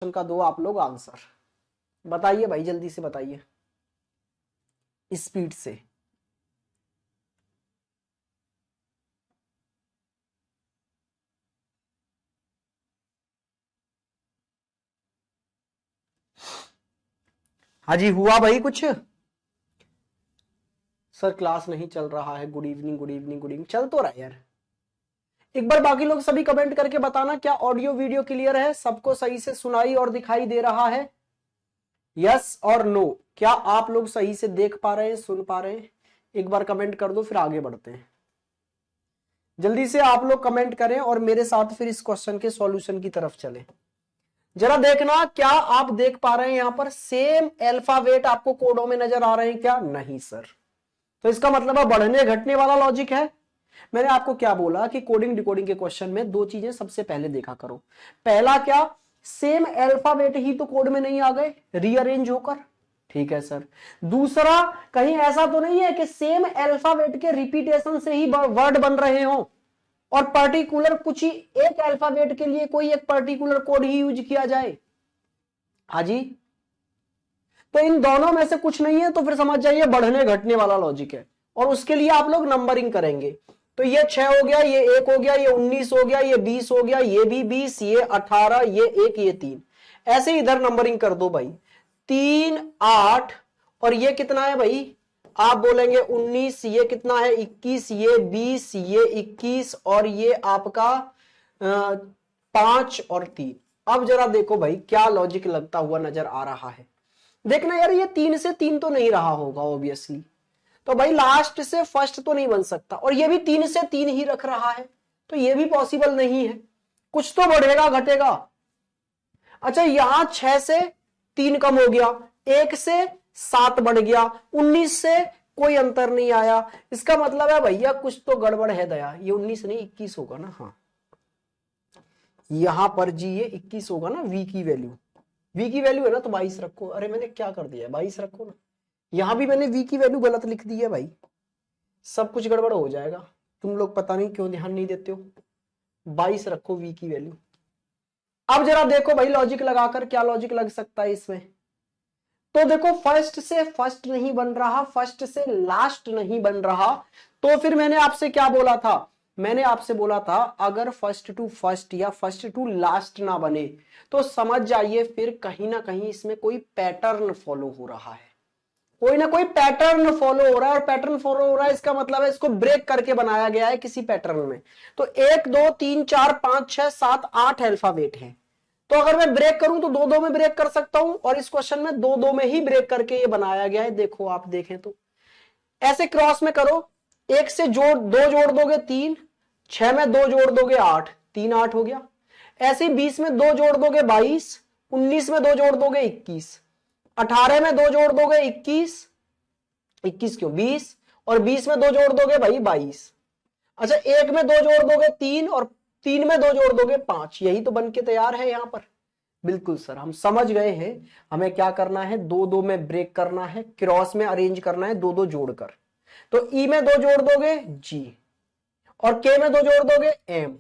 का दो आप लोग आंसर। बताइए भाई, जल्दी से बताइए, स्पीड से। हाँ जी, हुआ भाई कुछ? सर क्लास नहीं चल रहा है। Good evening good evening good evening. चल तो रहा है यार। एक बार बाकी लोग सभी कमेंट करके बताना, क्या ऑडियो वीडियो क्लियर है, सबको सही से सुनाई और दिखाई दे रहा है? यस और नो। क्या आप लोग सही से देख पा रहे हैं, सुन पा रहे हैं? एक बार कमेंट कर दो, फिर आगे बढ़ते हैं। जल्दी से आप लोग कमेंट करें और मेरे साथ फिर इस क्वेश्चन के सॉल्यूशन की तरफ चलें। जरा देखना, क्या आप देख पा रहे हैं यहां पर सेम अल्फाबेट आपको कोडों में नजर आ रहे हैं क्या? नहीं सर। तो इसका मतलब है बढ़ने घटने वाला लॉजिक है। मैंने आपको क्या बोला कि कोडिंग डिकोडिंग के क्वेश्चन में दो चीजें सबसे पहले देखा करो। पहला क्या, सेम अल्फाबेट ही तो कोड में नहीं आ गए रीअरेंज होकर, ठीक है सर। दूसरा, कहीं ऐसा तो नहीं है कि सेम अल्फाबेट के रिपीटेशन से ही वर्ड बन रहे हो और पर्टिकुलर कुछ ही एक अल्फाबेट के लिए कोई एक पर्टिकुलर कोड ही यूज किया जाए। हाँ जी, तो इन दोनों में से कुछ नहीं है तो फिर समझ जाइए बढ़ने घटने वाला लॉजिक है, और उसके लिए आप लोग नंबरिंग करेंगे। तो ये 6 हो गया, ये 1 हो गया, ये 19 हो गया, ये 20 हो गया, ये भी 20, ये 18, ये 1, ये 3। ऐसे ही इधर नंबरिंग कर दो भाई। 3, 8 और ये कितना है भाई? आप बोलेंगे 19, ये कितना है? 21, ये 20, ये 21 और ये आपका 5 और 3। अब जरा देखो भाई, क्या लॉजिक लगता हुआ नजर आ रहा है। देखना यार, ये 3 से 3 तो नहीं रहा होगा ऑब्वियसली, तो भाई लास्ट से फर्स्ट तो नहीं बन सकता, और ये भी 3 से 3 ही रख रहा है, तो ये भी पॉसिबल नहीं है। कुछ तो बढ़ेगा घटेगा। अच्छा, यहां 6 से 3 कम हो गया, 1 से 7 बढ़ गया, 19 से कोई अंतर नहीं आया। इसका मतलब है भैया कुछ तो गड़बड़ है दया। ये 19 नहीं 21 होगा ना? हाँ, यहां पर जी ये 21 होगा ना। वी की वैल्यू है ना, तो 22 रखो। अरे मैंने क्या कर दिया, 22 रखो ना। यहां भी मैंने वी की वैल्यू गलत लिख दी है भाई, सब कुछ गड़बड़ हो जाएगा। तुम लोग पता नहीं क्यों ध्यान नहीं देते हो। 22 रखो वी की वैल्यू। अब जरा देखो भाई लॉजिक लगाकर क्या लॉजिक लग सकता है इसमें। तो देखो, फर्स्ट से फर्स्ट नहीं बन रहा, फर्स्ट से लास्ट नहीं बन रहा, तो फिर मैंने आपसे क्या बोला था? मैंने आपसे बोला था अगर फर्स्ट टू फर्स्ट या फर्स्ट टू लास्ट ना बने तो समझ जाइए फिर कहीं ना कहीं इसमें कोई पैटर्न फॉलो हो रहा है, कोई ना कोई पैटर्न फॉलो हो रहा है। और पैटर्न फॉलो हो रहा है इसका मतलब है इसको ब्रेक करके बनाया गया है किसी पैटर्न में। तो 1 2 3 4 5 6 7 8 अल्फाबेट है, तो अगर मैं ब्रेक करूं तो 2 2 में ब्रेक कर सकता हूं, और इस क्वेश्चन में 2 2 में ही ब्रेक करके ये बनाया गया है। देखो आप देखें तो ऐसे क्रॉस में करो, 1 से जोड़ 2 जोड़ दोगे 3, 6 में 2 जोड़ दोगे 8, 3 8 हो गया। ऐसे ही 20 में 2 जोड़ दोगे 22, 19 में 2 जोड़ दोगे 21, 18 में 2 जोड़ दोगे 21, 21 क्यों 20, और 20 में 2 जोड़ दोगे भाई 22। अच्छा, 1 में 2 जोड़ दोगे 3, और 3 में 2 जोड़ दोगे 5। यही तो बन के तैयार है यहां पर। बिल्कुल सर, हम समझ गए हैं। हमें क्या करना है, 2 2 में ब्रेक करना है, क्रॉस में अरेंज करना है 2 2 जोड़कर। तो ई में 2 जोड़ दोगे जी, और के में 2 जोड़ दोगे एम,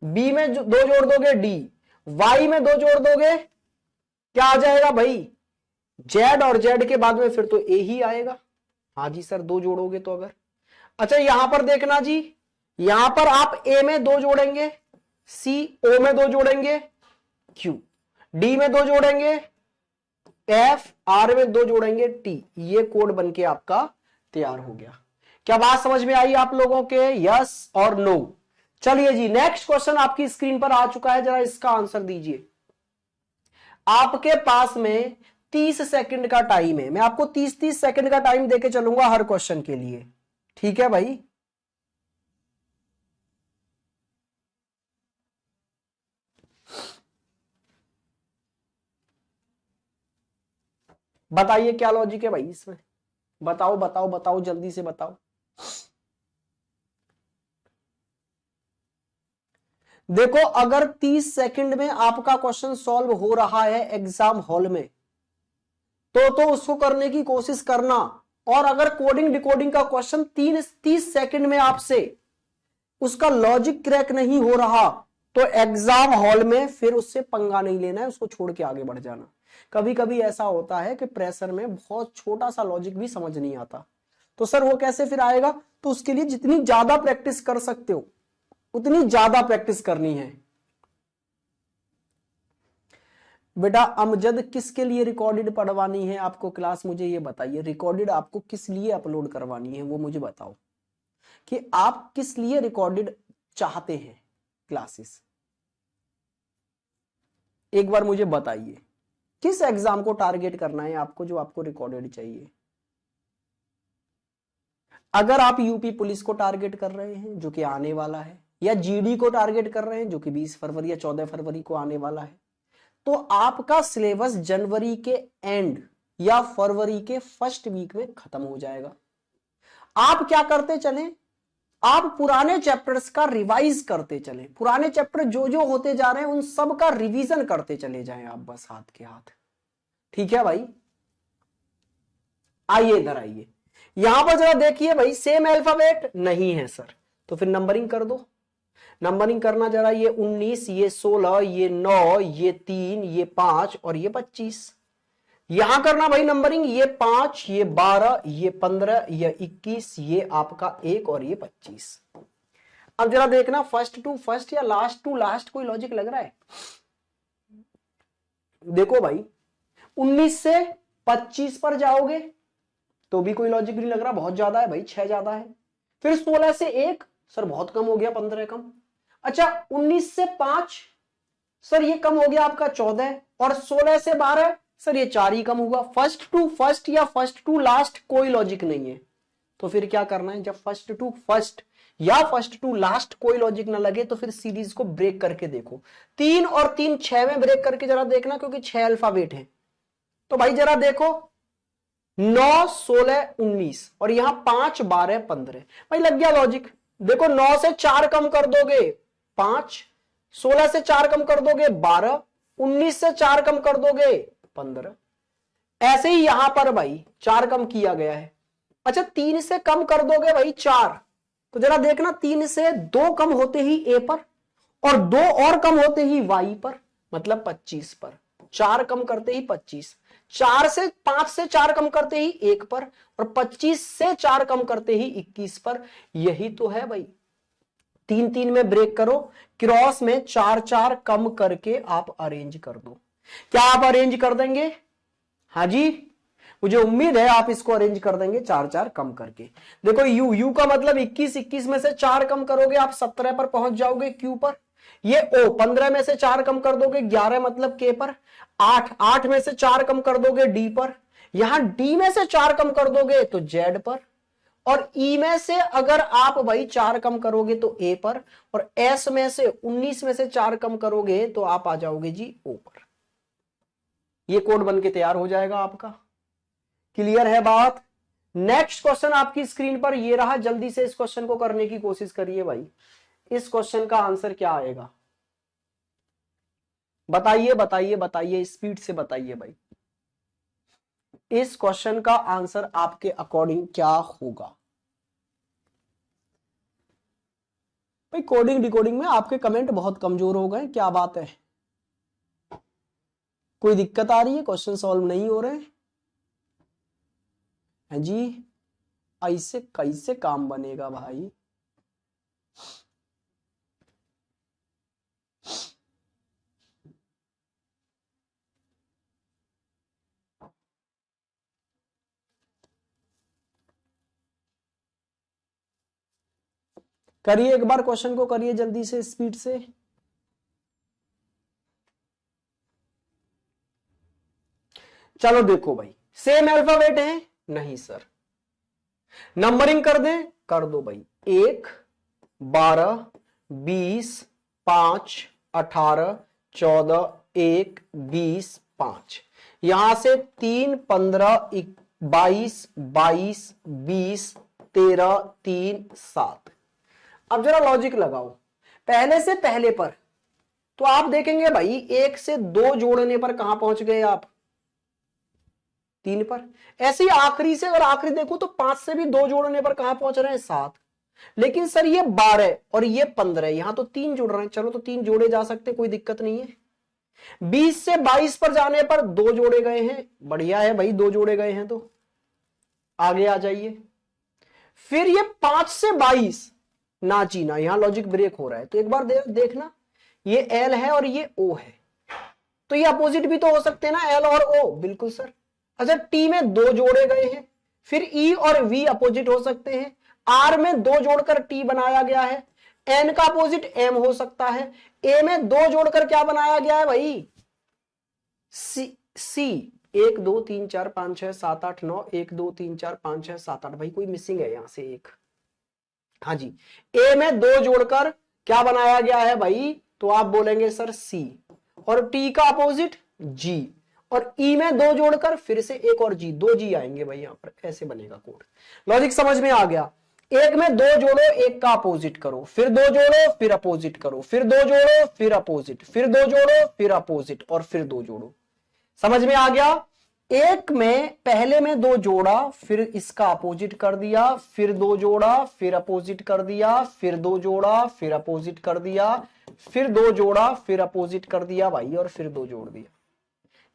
बी में 2 जोड़ दोगे डी, वाई में 2 जोड़ दोगे, क्या आ जाएगा भाई? जेड, और जेड के बाद में फिर तो ए ही आएगा। हाँ जी सर, 2 जोड़ोगे तो अगर। अच्छा, यहां पर देखना जी, यहां पर आप ए में 2 जोड़ेंगे, सी ओ में 2 जोड़ेंगे, क्यू डी में 2 जोड़ेंगे, एफ आर में 2 जोड़ेंगे, टी। ये कोड बनके आपका तैयार हो गया। क्या बात समझ में आई आप लोगों के? यस और नो। चलिए जी, नेक्स्ट क्वेश्चन आपकी स्क्रीन पर आ चुका है, जरा इसका आंसर दीजिए। आपके पास में 30 सेकंड का टाइम है, मैं आपको 30-30 सेकंड का टाइम देके चलूंगा हर क्वेश्चन के लिए, ठीक है भाई? बताइए क्या लॉजिक है भाई इसमें, बताओ बताओ बताओ, जल्दी से बताओ। देखो, अगर 30 सेकंड में आपका क्वेश्चन सॉल्व हो रहा है एग्जाम हॉल में, तो उसको करने की कोशिश करना। और अगर कोडिंग डिकोडिंग का क्वेश्चन 30 सेकंड में आपसे उसका लॉजिक क्रैक नहीं हो रहा, तो एग्जाम हॉल में फिर उससे पंगा नहीं लेना है, उसको छोड़ के आगे बढ़ जाना। कभी कभी ऐसा होता है कि प्रेशर में बहुत छोटा सा लॉजिक भी समझ नहीं आता, तो सर वो कैसे फिर आएगा? तो उसके लिए जितनी ज्यादा प्रैक्टिस कर सकते हो उतनी ज्यादा प्रैक्टिस करनी है। बेटा अमजद किसके लिए रिकॉर्डेड पढ़वानी है आपको क्लास, मुझे ये बताइए। रिकॉर्डेड आपको किस लिए अपलोड करवानी है वो मुझे बताओ, कि आप किस लिए रिकॉर्डेड चाहते हैं क्लासेस, एक बार मुझे बताइए। किस एग्जाम को टारगेट करना है आपको जो आपको रिकॉर्डेड चाहिए? अगर आप यूपी पुलिस को टारगेट कर रहे हैं जो कि आने वाला है, या जीडी को टारगेट कर रहे हैं जो कि 20 फरवरी या 14 फरवरी को आने वाला है, तो आपका सिलेबस जनवरी के एंड या फरवरी के फर्स्ट वीक में खत्म हो जाएगा। आप क्या करते चलें, आप पुराने चैप्टर्स का रिवाइज करते चलें, पुराने चैप्टर जो जो होते जा रहे हैं उन सब का रिवीजन करते चले जाएं आप, बस हाथ के हाथ। ठीक है भाई, आइए इधर आइए, यहां पर जरा देखिए भाई, सेम अल्फाबेट नहीं है सर, तो फिर नंबरिंग कर दो। नंबरिंग करना जरा, ये 19, ये 16, ये 9, ये 3, ये 5 और ये 25। यहां करना भाई नंबरिंग, ये 5, ये 12, ये 15, ये 21, ये आपका 1 और ये 25। अब जरा देखना, फर्स्ट टू फर्स्ट या लास्ट टू लास्ट कोई लॉजिक लग रहा है? देखो भाई 19 से 25 पर जाओगे तो भी कोई लॉजिक नहीं लग रहा, बहुत ज्यादा है भाई, 6 ज्यादा है। फिर 16 से 1, सर बहुत कम हो गया, 15 कम। अच्छा 19 से 5, सर ये कम हो गया आपका 14, और 16 से 12, सर ये 4 ही कम हुआ। फर्स्ट टू फर्स्ट या फर्स्ट टू लास्ट कोई लॉजिक नहीं है, तो फिर क्या करना है, जब फर्स्ट टू फर्स्ट या फर्स्ट टू लास्ट कोई लॉजिक ना लगे तो फिर सीरीज को ब्रेक करके देखो। 3 और 3 6 में ब्रेक करके जरा देखना, क्योंकि 6 अल्फाबेट है। तो भाई जरा देखो, 9, 16, 19 और यहां 5, 12, 15, भाई लग गया लॉजिक। देखो 9 से 4 कम कर दोगे 5, 16 से 4 कम कर दोगे 12, 19 से 4 कम कर दोगे 15। ऐसे ही यहां पर भाई 4 कम किया गया है। अच्छा 3 से कम कर दोगे भाई 4, तो जरा देखना 3 से 2 कम होते ही ए पर, और 2 और कम होते ही वाई पर, मतलब 25 पर। 4 कम करते ही 25, 4 से 5 से 4 कम करते ही 1 पर, और 25 से 4 कम करते ही 21 पर। यही तो है भाई, 3 3 में ब्रेक करो, क्रॉस में 4 4 कम करके आप अरेंज कर दो। क्या आप अरेंज कर देंगे? हाँ जी, मुझे उम्मीद है आप इसको अरेंज कर देंगे 4 4 कम करके। देखो यू, यू का मतलब 21, 21 में से 4 कम करोगे आप 17 पर पहुंच जाओगे क्यू पर। ये ओ 15 में से 4 कम कर दोगे 11 मतलब के पर। 8, 8 में से 4 कम कर दोगे डी पर। यहां डी में से 4 कम कर दोगे तो जेड पर, और ई में से अगर आप भाई 4 कम करोगे तो ए पर, और एस में से 19 में से 4 कम करोगे तो आप आ जाओगे जी ओ पर। ये कोड बन के तैयार हो जाएगा आपका। क्लियर है बात? नेक्स्ट क्वेश्चन आपकी स्क्रीन पर ये रहा, जल्दी से इस क्वेश्चन को करने की कोशिश करिए भाई। इस क्वेश्चन का आंसर क्या आएगा? बताइए बताइए बताइए, स्पीड से बताइए भाई। इस क्वेश्चन का आंसर आपके अकॉर्डिंग क्या होगा? भाई कोडिंग डिकोडिंग में आपके कमेंट बहुत कमजोर हो गए, क्या बात है? कोई दिक्कत आ रही है? क्वेश्चन सॉल्व नहीं हो रहे हैं जी? ऐसे कैसे काम बनेगा भाई? करिए एक बार क्वेश्चन को, करिए जल्दी से, स्पीड से। चलो देखो भाई, सेम अल्फाबेट है? नहीं सर। नंबरिंग कर दें? कर दो भाई। 1, 12, 20, 5, 18, 14, 1, 20, 5। यहां से 3, 15, 22, 22, 20, 13, 3, 7। अब जरा लॉजिक लगाओ, पहले से पहले पर तो आप देखेंगे भाई 1 से 2 जोड़ने पर कहां पहुंच गए आप? 3 पर। ऐसे ही आखिरी से अगर आखिरी देखो तो 5 से भी 2 जोड़ने पर कहां पहुंच रहे हैं? 7। लेकिन सर ये 12 और ये 15, यहां तो 3 जुड़ रहे हैं, चलो तो 3 जोड़े जा सकते, कोई दिक्कत नहीं है। 20 से 22 पर जाने पर 2 जोड़े गए हैं, बढ़िया है भाई, 2 जोड़े गए हैं तो आगे आ जाइए। फिर ये 5 से 22, ना जीना, यहां लॉजिक ब्रेक हो रहा है, तो एक बार देखना, ये एल है और ये ओ है, तो ये अपोजिट भी तो हो सकते हैं ना, एल और ओ, बिल्कुल सर। अच्छा, टी में 2 जोड़े गए हैं, फिर ई और वी अपोजिट हो सकते हैं, आर में 2 जोड़कर टी बनाया गया है, एन का अपोजिट एम हो सकता है, ए में 2 जोड़कर क्या बनाया गया है भाई, सी सी 1 2 3 4 5 6 7 8 9, 1 2 3 4 5 6 7 8, भाई कोई मिसिंग है यहां से एक, हाँ जी, ए में 2 जोड़कर क्या बनाया गया है भाई, तो आप बोलेंगे सर सी, और टी का अपोजिट जी, और ई में 2 जोड़कर फिर से एक और जी, 2 जी आएंगे भाई यहां पर, ऐसे बनेगा कोड। लॉजिक समझ में आ गया। एक में 2 जोड़ो, एक का अपोजिट करो, फिर 2 जोड़ो, फिर अपोजिट करो, फिर 2 जोड़ो, फिर अपोजिट, फिर 2 जोड़ो, फिर अपोजिट, और फिर 2 जोड़ो। समझ में आ गया। एक में पहले में 2 जोड़ा, फिर इसका अपोजिट कर दिया, फिर 2 जोड़ा, फिर अपोजिट कर दिया, फिर 2 जोड़ा, फिर अपोजिट कर दिया, फिर 2 जोड़ा, फिर अपोजिट कर दिया भाई, और फिर 2 जोड़ दिया।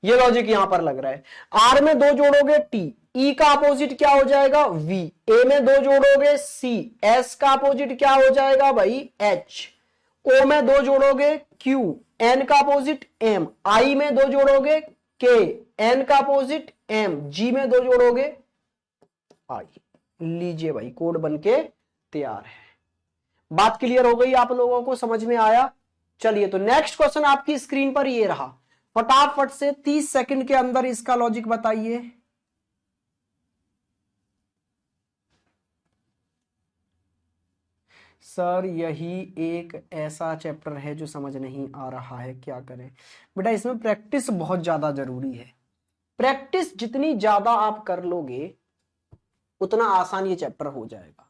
ये लॉजिक यहां पर लग रहा है। आर में 2 जोड़ोगे टी, ई का अपोजिट क्या हो जाएगा वी, ए में 2 जोड़ोगे सी, एस का अपोजिट क्या हो जाएगा भाई एच, ओ में 2 जोड़ोगे क्यू, एन का अपोजिट एम, आई में 2 जोड़ोगे के, एन का अपोजिट एम, जी में 2 जोड़ोगे आई। लीजिए भाई, कोड बनके तैयार है। बात क्लियर हो गई आप लोगों को, समझ में आया। चलिए, तो नेक्स्ट क्वेश्चन आपकी स्क्रीन पर ये रहा, फटाफट से 30 सेकंड के अंदर इसका लॉजिक बताइए। सर यही एक ऐसा चैप्टर है जो समझ नहीं आ रहा है, क्या करें बेटा, इसमें प्रैक्टिस बहुत ज्यादा जरूरी है। प्रैक्टिस जितनी ज्यादा आप कर लोगे उतना आसान ये चैप्टर हो जाएगा।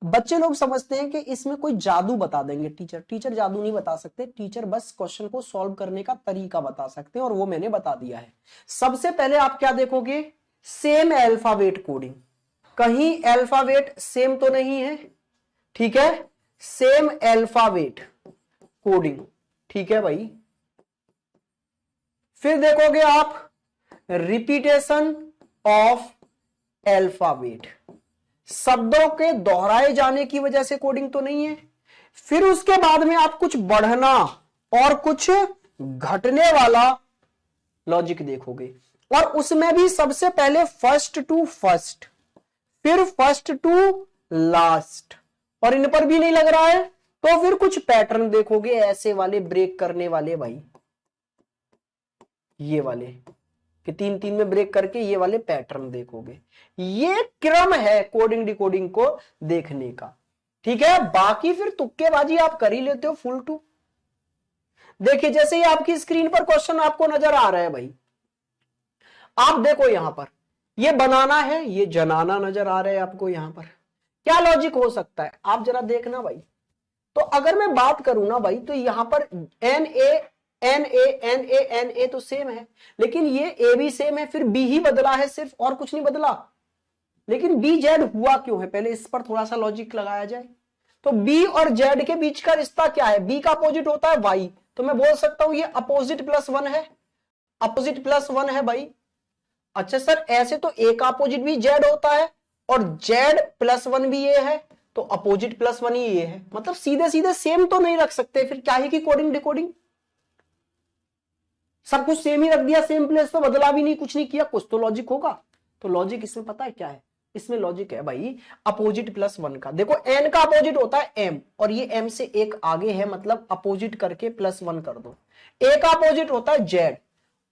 बच्चे लोग समझते हैं कि इसमें कोई जादू बता देंगे टीचर, टीचर जादू नहीं बता सकते, टीचर बस क्वेश्चन को सॉल्व करने का तरीका बता सकते हैं, और वो मैंने बता दिया है। सबसे पहले आप क्या देखोगे, सेम अल्फाबेट कोडिंग, कहीं अल्फाबेट सेम तो नहीं है, ठीक है, सेम अल्फाबेट कोडिंग, ठीक है भाई। फिर देखोगे आप रिपीटेशन ऑफ अल्फाबेट, शब्दों के दोहराए जाने की वजह से कोडिंग तो नहीं है। फिर उसके बाद में आप कुछ बढ़ना और कुछ घटने वाला लॉजिक देखोगे, और उसमें भी सबसे पहले फर्स्ट टू फर्स्ट, फिर फर्स्ट टू लास्ट, और इन पर भी नहीं लग रहा है तो फिर कुछ पैटर्न देखोगे ऐसे वाले ब्रेक करने वाले भाई, ये वाले कि 3-3 में ब्रेक करके ये वाले पैटर्न देखोगे। ये क्रम है कोडिंग डिकोडिंग को देखने का, ठीक है। बाकी फिर तुक्केबाजी आप कर ही लेते हो फुल टू। देखिए, जैसे ही आपकी स्क्रीन पर क्वेश्चन आपको नजर आ रहा है भाई, आप देखो यहां पर ये बनाना है, ये जनाना नजर आ रहा है आपको, यहां पर क्या लॉजिक हो सकता है आप जरा देखना भाई। तो अगर मैं बात करूं ना भाई, तो यहां पर N A N A N A N A तो सेम है, लेकिन ये ए भी सेम है, फिर बी ही बदला है सिर्फ, और कुछ नहीं बदला। लेकिन बी जेड हुआ क्यों है, पहले इस पर थोड़ा सा लॉजिक लगाया जाए। तो बी और जेड के बीच का रिश्ता क्या है, बी का अपोजिट होता है वाई, तो मैं बोल सकता हूं ये अपोजिट प्लस 1 है, अपोजिट प्लस 1 है भाई। अच्छा सर, ऐसे तो ए का अपोजिट भी जेड होता है और जेड प्लस 1 भी ये है, तो अपोजिट प्लस 1 ही ये है, मतलब सीधे सीधे सेम तो नहीं रख सकते, फिर क्या है कि कोडिंग डिकोडिंग, सब कुछ सेम ही रख दिया, सेम प्लेस पे बदला भी नहीं, कुछ नहीं किया, कुछ तो लॉजिक होगा। तो लॉजिक इसमें पता है क्या है, इसमें लॉजिक है भाई अपोजिट प्लस 1 का। देखो एन का अपोजिट होता है एम, और ये एम से एक आगे है, मतलब अपोजिट करके प्लस 1 कर दो। ए का अपोजिट होता है जेड,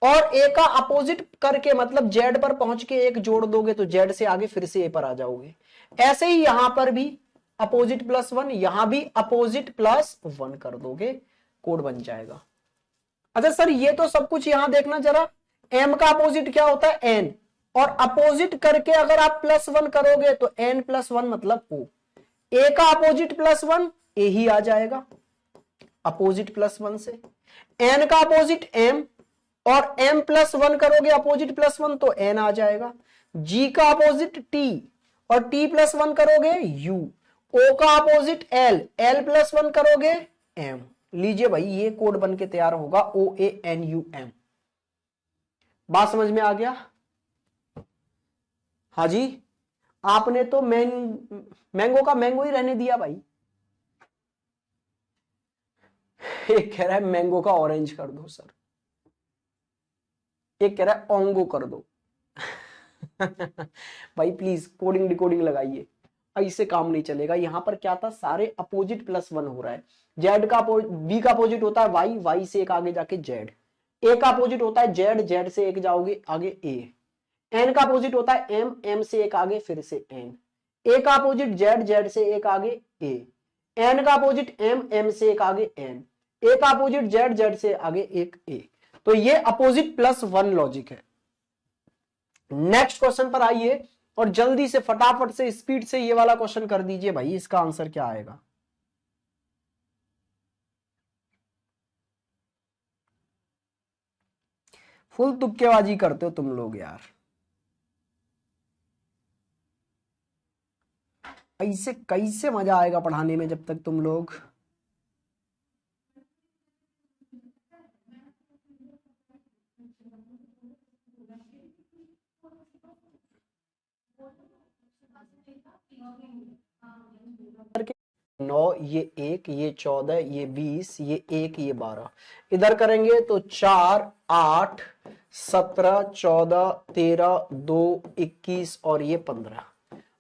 और ए का अपोजिट करके मतलब जेड पर पहुंच के एक जोड़ दोगे तो जेड से आगे फिर से ए पर आ जाओगे। ऐसे ही यहां पर भी अपोजिट प्लस 1, यहां भी अपोजिट प्लस 1 कर दोगे, कोड बन जाएगा। अच्छा सर, ये तो सब कुछ यहां देखना जरा, एम का अपोजिट क्या होता है एन, और अपोजिट करके अगर आप प्लस 1 करोगे तो एन प्लस 1 मतलब ओ। ए का अपोजिट प्लस 1 ए ही आ जाएगा अपोजिट प्लस 1 से, एन का अपोजिट एम, और m प्लस 1 करोगे अपोजिट प्लस 1 तो n आ जाएगा। g का अपोजिट t, और t प्लस 1 करोगे u, O का अपोजिट L, L प्लस 1 करोगे M। लीजिए भाई ये कोड बन के तैयार होगा OANUM। बात समझ में आ गया? हाँ जी, आपने तो मैंगो का मैंगो ही रहने दिया भाई। एक कह रहा है मैंगो का ऑरेंज कर दो सर, एक कह रहा है ओंगो कर दो। भाई प्लीज कोडिंग डिकोडिंग लगाइए, ऐसे काम नहीं चलेगा। यहां पर क्या था, सारे अपोजिट प्लस 1 हो रहा है। जेड का बी का अपोजिट होता है वाई, वाई से एक आगे जाके जेड। ए का अपोजिट होता है जेड, जेड से एक जाओगे आगे ए। एन का अपोजिट होता है एम, एम से एक आगे फिर से एन। ए का अपोजिट जेड, जेड से एक आगे ए। एन का अपोजिट एम, एम से एक आगे एन। ए का अपोजिट जेड, जेड से आगे एक ए। तो ये अपोजिट प्लस 1 लॉजिक है। नेक्स्ट क्वेश्चन पर आइए और जल्दी से फटाफट से स्पीड से ये वाला क्वेश्चन कर दीजिए भाई। इसका आंसर क्या आएगा? फुल तुक्केबाजी करते हो तुम लोग यार, ऐसे कैसे मजा आएगा पढ़ाने में जब तक तुम लोग। करके 9, ये 1, ये 14, ये 20, ये 1, ये 12 इधर करेंगे तो 4, 8, 17, 14, 13, 2, 21 और ये 15।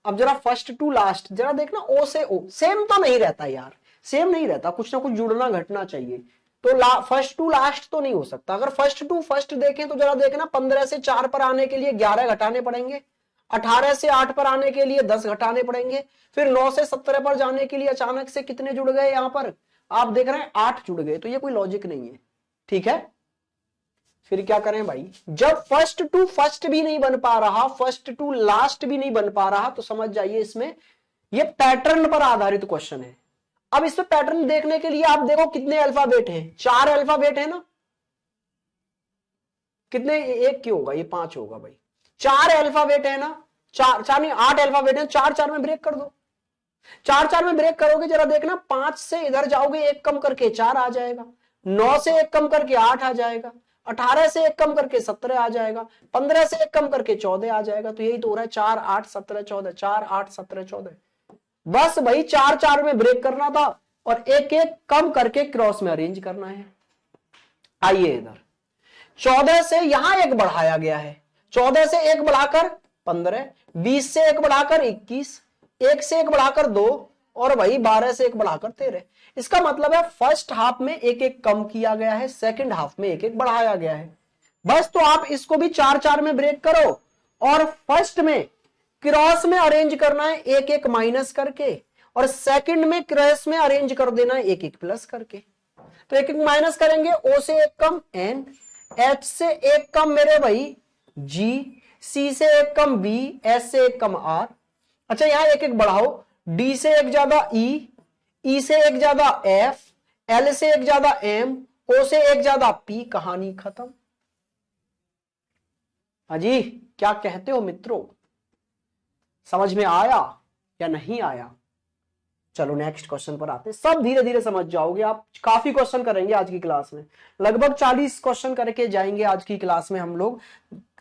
अब जरा फर्स्ट टू लास्ट जरा देखना, ओ से ओ सेम तो नहीं रहता यार, सेम नहीं रहता, कुछ ना कुछ जुड़ना घटना चाहिए। तो फर्स्ट टू लास्ट तो नहीं हो सकता। अगर फर्स्ट टू फर्स्ट देखें तो जरा देखना, 15 से 4 पर आने के लिए 11 घटाने पड़ेंगे, 18 से 8 पर आने के लिए 10 घटाने पड़ेंगे, फिर 9 से 17 पर जाने के लिए अचानक से कितने जुड़ गए, यहां पर आप देख रहे हैं 8 जुड़ गए। तो ये कोई लॉजिक नहीं है, ठीक है। फिर क्या करें भाई, जब फर्स्ट टू फर्स्ट भी नहीं बन पा रहा, फर्स्ट टू लास्ट भी नहीं बन पा रहा, तो समझ जाइए इसमें ये पैटर्न पर आधारित क्वेश्चन है। अब इसमें पैटर्न देखने के लिए आप देखो कितने अल्फाबेट हैं, 4 अल्फाबेट है ना, कितने, एक क्यों होगा, ये 5 होगा भाई। 4 अल्फाबेट है ना, 4 4 नहीं 8 अल्फाबेट है, 4 4 में ब्रेक कर दो। 4 4 में ब्रेक करोगे जरा देखना, 5 से इधर जाओगे एक कम करके 4 आ जाएगा, 9 से एक कम करके 8 आ जाएगा, 18 से एक कम करके 17 आ जाएगा, 15 से एक कम करके 14 आ जाएगा। तो यही तो हो रहा है, 4 8 17 14, 4 8 17 14। बस भाई 4 4 में ब्रेक करना था और एक एक कम करके क्रॉस में अरेंज करना है। आइए इधर 14 से यहां एक बढ़ाया गया है, 14 से एक बढ़ाकर 15, 20 से एक बढ़ाकर 21, एक से एक बढ़ाकर 2 और वही 12 से एक बढ़ाकर 13। इसका मतलब है फर्स्ट हाफ में एक एक कम किया गया है, सेकंड हाफ में एक एक बढ़ाया गया है। बस तो आप इसको भी 4 4 में ब्रेक करो और फर्स्ट में क्रॉस में अरेंज करना है एक एक माइनस करके, और सेकंड में क्रॉस में अरेंज कर देना है एक एक प्लस करके। तो एक एक माइनस करेंगे, ओ से एक कम एन, एच से एक कम मेरे भाई जी, सी से एक कम बी, एस से एक कम आर। अच्छा यहां एक एक बढ़ाओ, डी से एक ज्यादा ई से एक ज्यादा एफ, एल से एक ज्यादा एम, ओ से एक ज्यादा पी। कहानी खत्म। अजी क्या कहते हो मित्रों, समझ में आया या नहीं आया? चलो नेक्स्ट क्वेश्चन पर आते हैं। सब धीरे धीरे समझ जाओगे आप, काफी क्वेश्चन करेंगे आज की क्लास में, लगभग 40 क्वेश्चन करके जाएंगे आज की क्लास में हम लोग।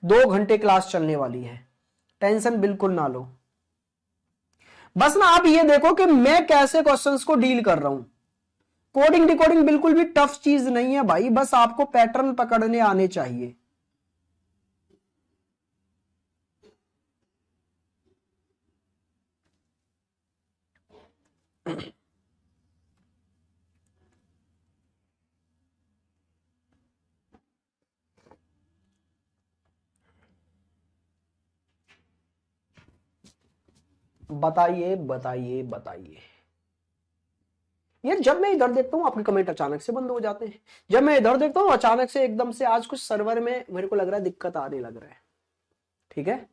2 घंटे क्लास चलने वाली है, टेंशन बिल्कुल ना लो। बस ना आप ये देखो कि मैं कैसे क्वेश्चंस को डील कर रहा हूं। कोडिंग डिकोडिंग बिल्कुल भी टफ चीज नहीं है भाई, बस आपको पैटर्न पकड़ने आने चाहिए। बताइए बताइए बताइए। यार जब मैं इधर देखता हूँ आपके कमेंट अचानक से बंद हो जाते हैं, जब मैं इधर देखता हूँ अचानक से एकदम से आज कुछ सर्वर में मेरे को लग रहा है दिक्कत आने लग रहा है। ठीक है,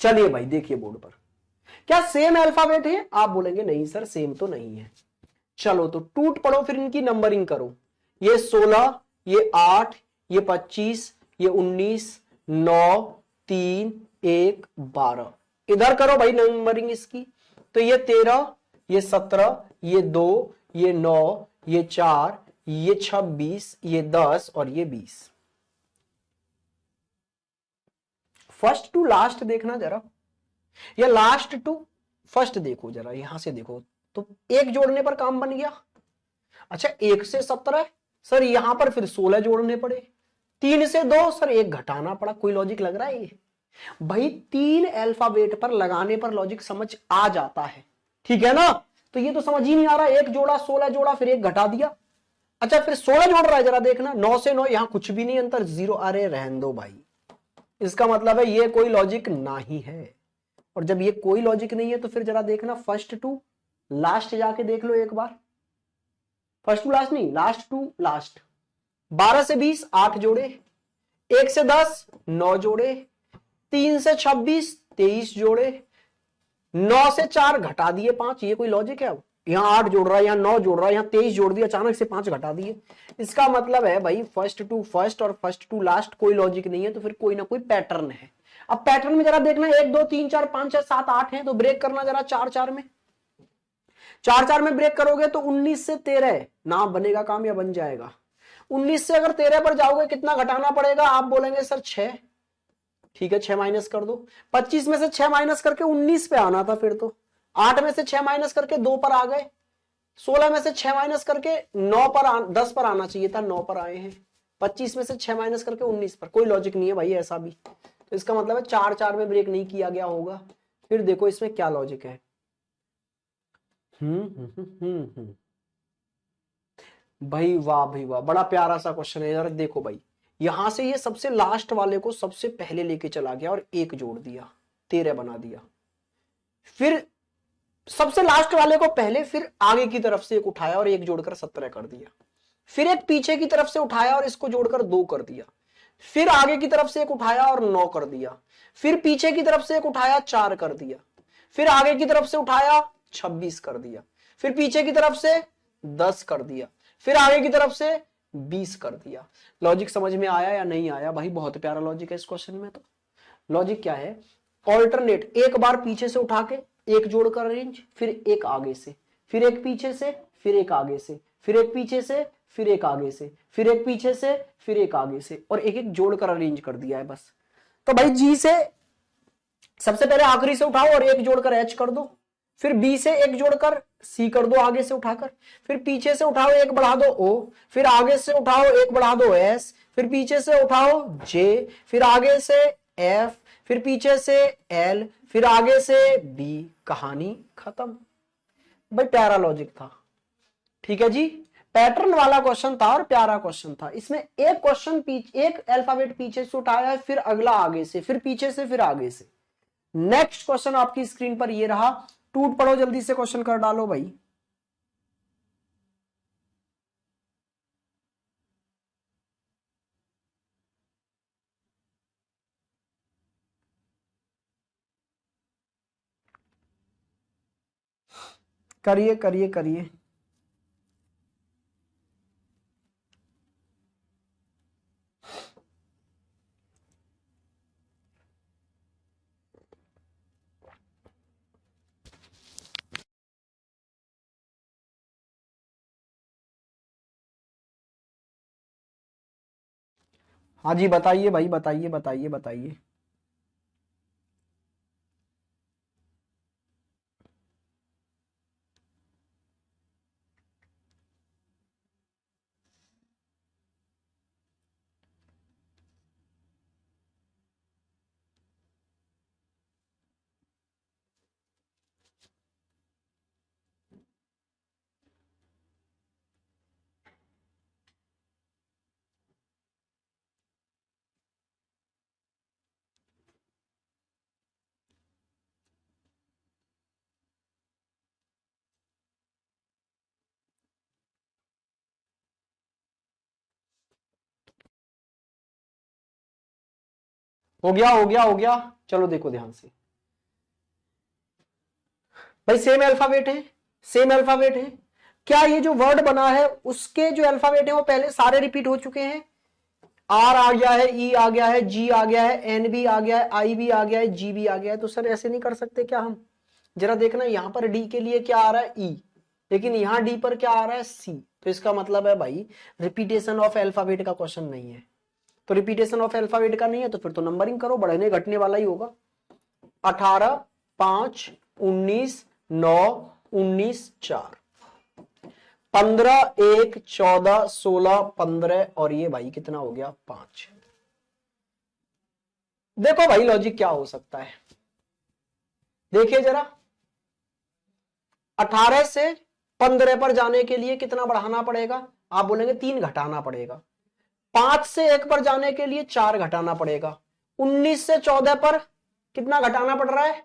चलिए भाई देखिए बोर्ड पर क्या सेम अल्फाबेट है? आप बोलेंगे नहीं सर सेम तो नहीं है। चलो तो टूट पड़ो, फिर इनकी नंबरिंग करो। ये 16, ये 8, ये 25, ये 19, 9, 3, 1, 12। इधर करो भाई नंबरिंग इसकी। तो ये 13, ये 17, ये 2, ये 9, ये 4, ये 26, ये 10 और ये 20। फर्स्ट टू लास्ट देखना जरा, या लास्ट टू फर्स्ट देखो जरा, यहां से देखो तो एक जोड़ने पर काम बन गया। अच्छा 1 से 17 सर, यहां पर फिर 16 जोड़ने पड़े। 3 से 2 सर, एक घटाना पड़ा। कोई लॉजिक लग रहा है ये? भाई 3 अल्फाबेट पर लगाने पर लॉजिक समझ आ जाता है, ठीक है ना? तो ये तो समझ ही नहीं आ रहा, एक जोड़ा 16 जोड़ा फिर एक घटा दिया। अच्छा फिर 16 जोड़ रहा है, जरा देखना 9 से 9 यहां कुछ भी नहीं अंतर, 0। अरे रहन दो भाई, इसका मतलब है ये कोई लॉजिक नहीं है। और जब ये कोई लॉजिक नहीं है तो फिर जरा देखना फर्स्ट टू लास्ट जाके देख लो एक बार। फर्स्ट टू लास्ट नहीं, लास्ट टू लास्ट। 12 से 20 8 जोड़े, 1 से 10 9 जोड़े, 3 से 26 23 जोड़े, 9 से 4 घटा दिए 5। ये कोई लॉजिक है? यहां 8 जोड़ रहा है, यहां 9 जोड़ रहा है, यहां 23 जोड़ दिया, अचानक से 5 घटा दिए। इसका मतलब है भाई फर्स्ट टू फर्स्ट और फर्स्ट टू लास्ट कोई लॉजिक नहीं है, तो फिर कोई ना कोई पैटर्न है। अब पैटर्न में जरा देखना 1 2 3 4 5 6 7 8 है, तो ब्रेक करना जरा 4 4 में। 4 4 में ब्रेक करोगे तो 19 से 13 ना बनेगा काम, या बन जाएगा? 19 से अगर 13 पर जाओगे कितना घटाना पड़ेगा? आप बोलेंगे सर 6। ठीक है 6 माइनस कर दो। 25 में से 6 माइनस करके 19 पे आना था, फिर तो 8 में से 6 माइनस करके 2 पर आ गए। 16 में से 6 माइनस करके 10 पर आना चाहिए था, 9 पर आए हैं। 25 में से 6 माइनस करके 19 पर। कोई लॉजिक नहीं है भाई ऐसा भी। तो इसका मतलब है 4 4 में ब्रेक नहीं किया गया होगा। फिर देखो इसमें क्या लॉजिक है। भाई वाह भाई वाह, बड़ा प्यारा सा क्वेश्चन है यार। देखो भाई यहां से ये सबसे लास्ट वाले को सबसे पहले लेके चला गया और एक जोड़ दिया, 13 बना दिया। फिर सबसे लास्ट वाले को पहले, फिर आगे की तरफ से एक उठाया और एक जोड़कर 17 कर दिया। फिर एक पीछे की तरफ से उठाया और इसको जोड़कर 2 कर दिया। फिर आगे की तरफ से एक उठाया और 9 कर दिया। फिर पीछे की तरफ से एक उठाया 4 कर दिया। फिर आगे की तरफ से उठाया 26 कर दिया। फिर पीछे की तरफ से 10 कर दिया। फिर आगे की तरफ से 20 कर दिया। लॉजिक समझ में आया या नहीं आया? भाई बहुत प्यारा लॉजिक है इस क्वेश्चन में। तो लॉजिक क्या है? ऑल्टरनेट, एक बार पीछे से उठा के एक जोड़कर अरेंज, फिर एक आगे से, फिर एक पीछे से, फिर एक आगे से, फिर एक पीछे से, फिर एक आगे से, फिर एक पीछे से, फिर एक आगे से, और एक एक जोड़कर अरेंज कर दिया है बस। तो भाई जी से सबसे पहले आखिरी से उठाओ और एक जोड़कर एच कर दो। फिर बी से एक जोड़कर सी कर दो आगे से उठाकर। फिर पीछे से उठाओ एक बढ़ा दो ओ। फिर आगे से उठाओ एक बढ़ा दो एस। फिर पीछे से उठाओ जे। फिर आगे से एफ। फिर पीछे से एल। फिर आगे से बी। कहानी खत्म। भाई प्यारा लॉजिक था, ठीक है जी। पैटर्न वाला क्वेश्चन था और प्यारा क्वेश्चन था। इसमें एक क्वेश्चन पीछे, एक अल्फाबेट पीछे से उठाया है, फिर अगला आगे से, फिर पीछे से, फिर आगे से। नेक्स्ट क्वेश्चन आपकी स्क्रीन पर ये रहा। टूट पड़ो, जल्दी से क्वेश्चन कर डालो भाई। करिए करिए करिए। हाँ जी बताइए भाई, बताइए बताइए बताइए। हो गया हो गया हो गया। चलो देखो ध्यान से। भाई सेम अल्फाबेट है, सेम अल्फाबेट है। क्या ये जो वर्ड बना है उसके जो अल्फाबेट है वो पहले सारे रिपीट हो चुके हैं? आर आ गया है, ई आ गया है, जी आ गया है, एन भी आ गया है, आई भी आ गया है, जी भी आ गया है। तो सर ऐसे नहीं कर सकते क्या हम? जरा देखना, यहां पर डी के लिए क्या आ रहा है? ई, लेकिन यहां डी पर क्या आ रहा है? सी। तो इसका मतलब है भाई रिपीटेशन ऑफ अल्फाबेट का क्वेश्चन नहीं है। तो रिपीटेशन ऑफ अल्फाबेट का नहीं है तो फिर तो नंबरिंग करो, बढ़ने घटने वाला ही होगा। 18, 5, 19, 9, 19, 4, 15, 1, 14, 16, 15 और ये भाई कितना हो गया? 5। देखो भाई लॉजिक क्या हो सकता है, देखिए जरा। 18 से 15 पर जाने के लिए कितना बढ़ाना पड़ेगा? आप बोलेंगे 3 घटाना पड़ेगा। 5 से 1 पर जाने के लिए 4 घटाना पड़ेगा। 19 से 14 पर कितना घटाना पड़ रहा है?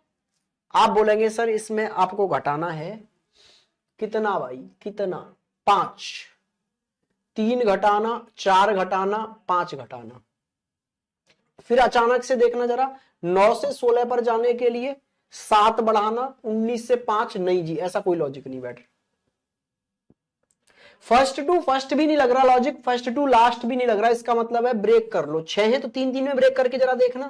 आप बोलेंगे सर इसमें आपको घटाना है कितना भाई? कितना? 5। 3 घटाना, 4 घटाना, 5 घटाना। फिर अचानक से देखना जरा, 9 से 16 पर जाने के लिए 7 बढ़ाना, 19 से 5 नहीं जी, ऐसा कोई लॉजिक नहीं बैठ। फर्स्ट टू फर्स्ट भी नहीं लग रहा लॉजिक, फर्स्ट टू लास्ट भी नहीं लग रहा। इसका मतलब है ब्रेक कर लो। 6 है तो 3 3 में ब्रेक करके जरा देखना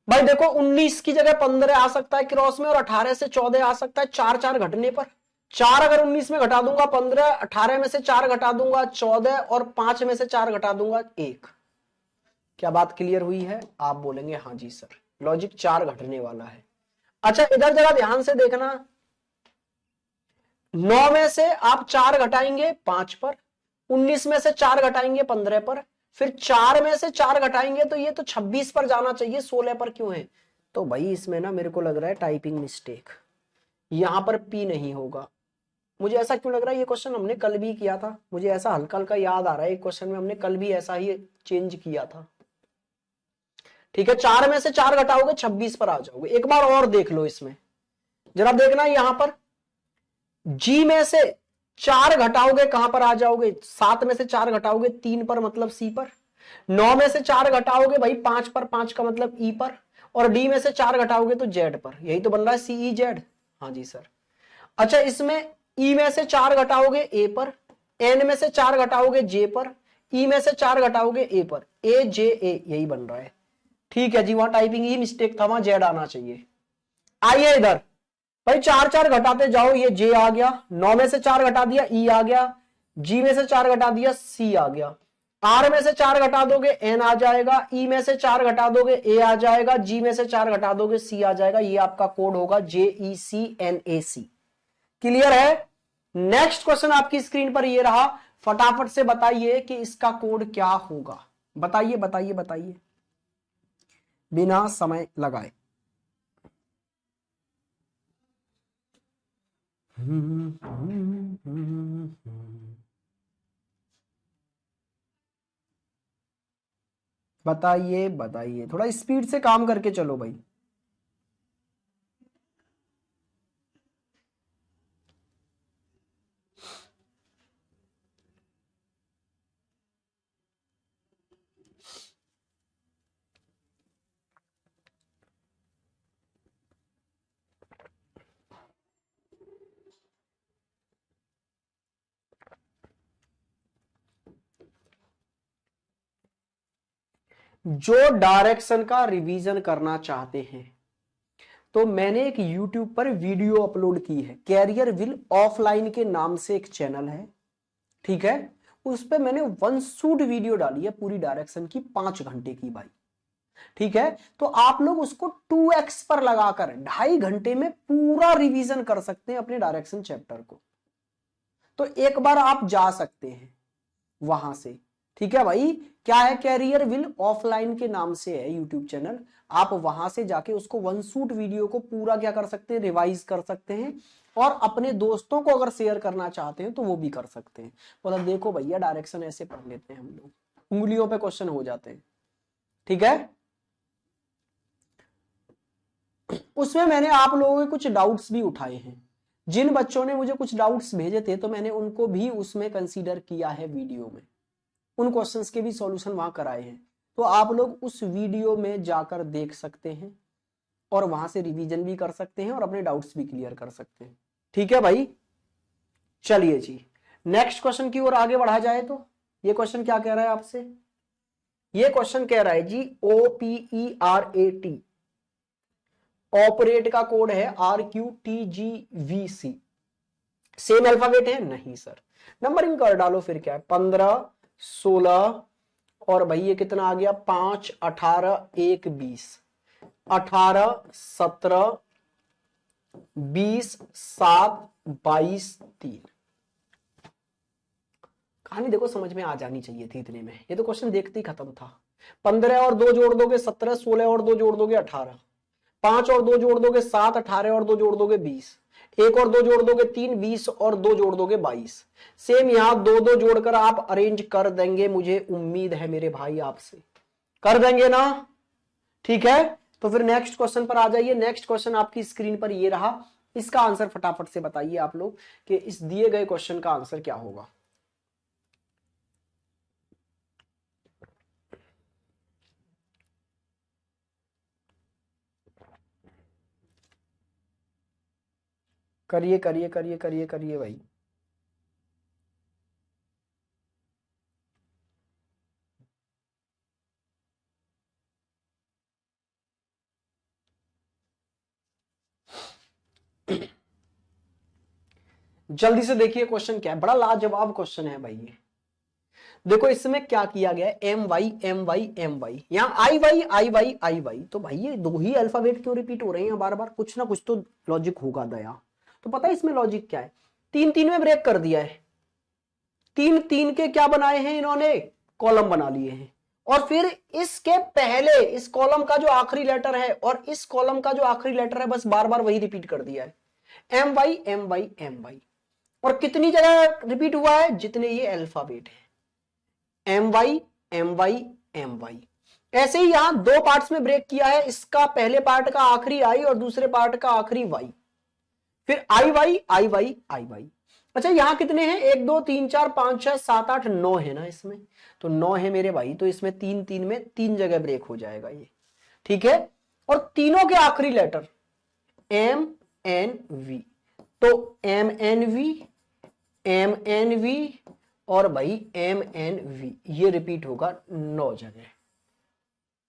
भाई। देखो 19 की जगह 15 आ सकता है क्रॉस में और 18 से 14 आ सकता है 4 4 घटने पर। 4 अगर 19 में घटा दूंगा 15, 18 में से 4 घटा दूंगा 14 और 5 में से 4 घटा दूंगा 1। क्या बात क्लियर हुई है? आप बोलेंगे हाँ जी सर, लॉजिक 4 घटने वाला है। अच्छा इधर जरा ध्यान से देखना, 9 में से आप 4 घटाएंगे 5 पर, 19 में से 4 घटाएंगे 15 पर, फिर 4 में से 4 घटाएंगे तो ये तो 26 पर जाना चाहिए, 16 पर क्यों है? तो भाई इसमें ना मेरे को लग रहा है टाइपिंग मिस्टेक, यहां पर पी नहीं होगा। मुझे ऐसा क्यों लग रहा है? ये क्वेश्चन हमने कल भी किया था, मुझे ऐसा हल्का हल्का याद आ रहा है, एक क्वेश्चन में हमने कल भी ऐसा ही चेंज किया था। ठीक है, 4 में से 4 घटाओगे 26 पर आ जाओगे। एक बार और देख लो इसमें, जरा देखना यहां पर जी में से 4 घटाओगे कहां पर आ जाओगे? 7 में से 4 घटाओगे 3 पर, मतलब सी पर। 9 में से 4 घटाओगे भाई 5 पर, 5 का मतलब ई पर। और डी में से 4 घटाओगे तो जेड पर। यही तो बन रहा है सीई जेड। हाँ जी सर। अच्छा इसमें ई में से 4 घटाओगे ए पर, एन में से 4 घटाओगे जे पर, ई में से 4 घटाओगे ए पर, ए जे ए, यही बन रहा है। ठीक है जी, वहां टाइपिंग ही मिस्टेक था, वहां जेड आना चाहिए। आइए इधर भाई, 4 4 घटाते जाओ, ये जे आ गया, 9 में से 4 घटा दिया ई आ गया, जी में से 4 घटा दिया सी आ गया, आर में से 4 घटा दोगे एन आ जाएगा, ई में से 4 घटा दोगे ए आ जाएगा, जी में से 4 घटा दोगे सी आ जाएगा। ये आपका कोड होगा JECNAC। क्लियर है? नेक्स्ट क्वेश्चन आपकी स्क्रीन पर ये रहा, फटाफट से बताइए कि इसका कोड क्या होगा। बताइए बताइए बताइए, बिना समय लगाए। बताइए बताइए, थोड़ा स्पीड से काम करके चलो भाई। जो डायरेक्शन का रिवीजन करना चाहते हैं तो मैंने एक YouTube पर वीडियो अपलोड की है, कैरियर विल ऑफलाइन के नाम से एक चैनल है। ठीक है, उस पर मैंने वन शूट वीडियो डाली है पूरी डायरेक्शन की, 5 घंटे की भाई। ठीक है, तो आप लोग उसको 2x पर लगाकर 2.5 घंटे में पूरा रिवीजन कर सकते हैं अपने डायरेक्शन चैप्टर को। तो एक बार आप जा सकते हैं वहां से। ठीक है भाई, क्या है? कैरियर विल ऑफलाइन के नाम से है यूट्यूब चैनल। आप वहां से जाके उसको वन शूट वीडियो को पूरा क्या कर सकते हैं? रिवाइज कर सकते हैं। और अपने दोस्तों को अगर शेयर करना चाहते हैं तो वो भी कर सकते हैं। मतलब देखो भैया, डायरेक्शन ऐसे पढ़ लेते हैं हम लोग, उंगलियों पे क्वेश्चन हो जाते हैं। ठीक है, उसमें मैंने आप लोगों के कुछ डाउट्स भी उठाए हैं। जिन बच्चों ने मुझे कुछ डाउट्स भेजे थे तो मैंने उनको भी उसमें कंसीडर किया है वीडियो में, उन क्वेश्चंस के भी सॉल्यूशन वहां कराए हैं। तो आप लोग उस वीडियो में जाकर देख सकते हैं। और वहां से रिवीजन भी कर सकते हैं और अपने डाउट्स भी क्लियर कर सकते हैं। ठीक है भाई, चलिए जी नेक्स्ट क्वेश्चन की ओर आगे बढ़ा जाए। तो ये क्वेश्चन क्या कह रहा है आपसे? ये क्वेश्चन कह रहा है जी OPERAT, ऑपरेट का कोड है RQTGVC। सेम अल्फाबेट है? नहीं सर, नंबरिंग कर डालो फिर क्या है, 15 16 और भाई ये कितना आ गया, 5 18 1 20, 18 17 20 7 22 3। कहानी देखो समझ में आ जानी चाहिए थी इतने में, ये तो क्वेश्चन देखते ही खत्म था। 15 और 2 जोड़ दोगे 17, 16 और 2 जोड़ दोगे 18, 5 और 2 जोड़ दोगे 7, 18 और 2 जोड़ दोगे 20, 1 और 2 जोड़ दोगे 3, 20 और 2 जोड़ दोगे 22। सेम यहां 2 2 जोड़कर आप अरेंज कर देंगे, मुझे उम्मीद है मेरे भाई आपसे कर देंगे ना। ठीक है, तो फिर नेक्स्ट क्वेश्चन पर आ जाइए। नेक्स्ट क्वेश्चन आपकी स्क्रीन पर ये रहा, इसका आंसर फटाफट से बताइए आप लोग कि इस दिए गए क्वेश्चन का आंसर क्या होगा। करिए करिए करिए करिए करिए भाई। जल्दी से देखिए क्वेश्चन क्या है, बड़ा लाजवाब क्वेश्चन है भाई ये। देखो इसमें क्या किया गया है, M Y M Y M Y, यहाँ I Y I Y I Y. तो भाई ये दो ही अल्फाबेट क्यों रिपीट हो रहे हैं बार बार? कुछ ना कुछ तो लॉजिक होगा दया। तो पता है इसमें लॉजिक क्या है, 3 3 में ब्रेक कर दिया है। 3 3 के क्या बनाए हैं इन्होंने, कॉलम बना लिए हैं। और फिर इसके पहले इस कॉलम का जो आखिरी लेटर है और इस कॉलम का जो आखिरी लेटर है बस बार बार वही रिपीट कर दिया है, M Y M Y M Y. और कितनी जगह रिपीट हुआ है, जितने ये अल्फाबेट है, M Y M Y M Y. ऐसे ही यहां 2 पार्ट्स में ब्रेक किया है, इसका पहले पार्ट का आखिरी आई और दूसरे पार्ट का आखिरी वाई, फिर आई Y I Y I Y. अच्छा यहां कितने हैं, 1 2 3 4 5 6 7 8 9 है ना इसमें, तो 9 है मेरे भाई। तो इसमें 3 3 में 3 जगह ब्रेक हो जाएगा ये। ठीक है, और तीनों के आखिरी लेटर एम एन वी, तो M N V M N V और भाई एम एन वी, ये रिपीट होगा 9 जगह।